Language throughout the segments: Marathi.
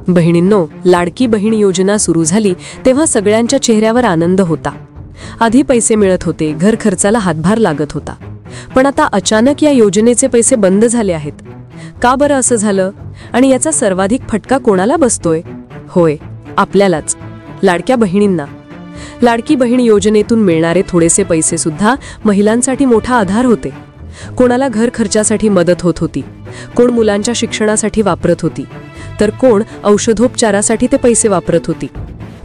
बहिणींनो, लाडकी बहीण योजना सुरू झाली तेव्हा सगळ्यांच्या चेहऱ्यावर आनंद होता. आधी पैसे मिळत होते, घर खर्चाला हातभार लागत होता. पण आता अचानक या योजनेचे पैसे बंद झाले आहेत. का बरं असं झालं? आणि याचा सर्वाधिक फटका कोणाला बसतोय? होय, आपल्यालाच, लाडक्या बहिणींना. लाडकी बहीण योजनेतून मिळणारे थोडेसे पैसे सुद्धा महिलांसाठी मोठा आधार होते. कोणाला घर खर्चासाठी मदत होत होती, कोण मुलांच्या शिक्षणासाठी वापरत होती, तर कोण औषधोपचारासाठी ते पैसे वापरत होती.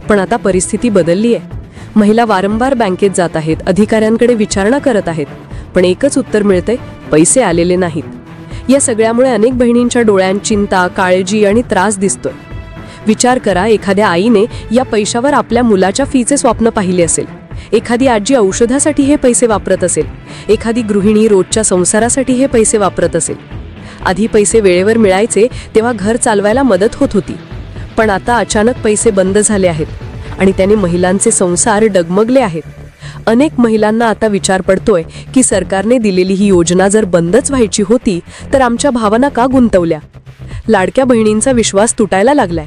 पण आता परिस्थिती बदलली आहे. महिला वारंवार बँकेत जात आहेत, अधिकाऱ्यांकडे विचारणा करत आहेत, पण एकच उत्तर मिळतंय, पैसे आलेले नाहीत. या सगळ्यामुळे अनेक बहिणींच्या डोळ्यांत चिंता, काळजी आणि त्रास दिसतोय. विचार करा, एखाद्या आईने या पैशावर आपल्या मुलाच्या फीचे स्वप्न पाहिले असेल, एखादी आजी औषधासाठी हे पैसे वापरत असेल, एखादी गृहिणी रोजच्या संसारासाठी हे पैसे वापरत असेल. आधी पैसे वेळेवर मिळायचे तेव्हा घर चालवायला मदत होत होती, पण आता अचानक पैसे बंद झाले आहेत आणि त्याने महिलांचे संसार डगमगले आहेत. अनेक महिलांना आता विचार पडतोय की सरकारने दिलेली ही योजना जर बंदच व्हायची होती तर आमच्या भावना का गुंतवल्या? लाडक्या बहिणींचा विश्वास तुटायला लागलाय.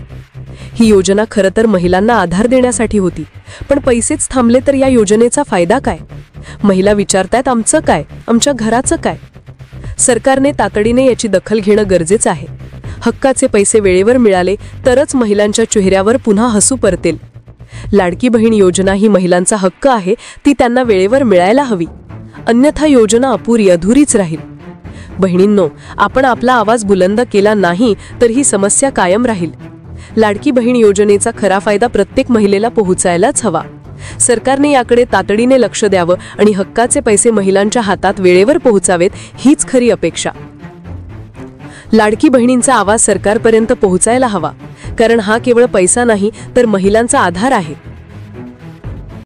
ही योजना खरं तर महिलांना आधार देण्यासाठी होती, पण पैसेच थांबले तर या योजनेचा फायदा काय? महिला विचारतायत, आमचं काय, आमच्या घराचं काय? सरकारने तातडीने याची दखल घेणं गरजेचं आहे. हक्काचे पैसे वेळेवर मिळाले तरच महिलांच्या चेहऱ्यावर पुन्हा हसू परतेल. लाडकी बहीण योजना ही महिलांचा हक्क आहे, ती त्यांना वेळेवर मिळायला हवी, अन्यथा योजना अपुरी, अधुरीच राहील. बहिणींनो, आपण आपला आवाज बुलंद केला नाही तर ही समस्या कायम राहील. लाडकी बहीण योजनेचा खरा फायदा प्रत्येक महिलेला पोहोचायलाच हवा. सरकारने याकडे तातडीने लक्ष द्यावं आणि हक्काचे पैसे महिलांच्या हातात वेळेवर पोहोचावेत, हीच खरी अपेक्षा. लाडकी बहिणींचा आवाज सरकारपर्यंत पोहोचायला हवा, कारण हा केवळ पैसा नाही तर महिलांचा आधार आहे.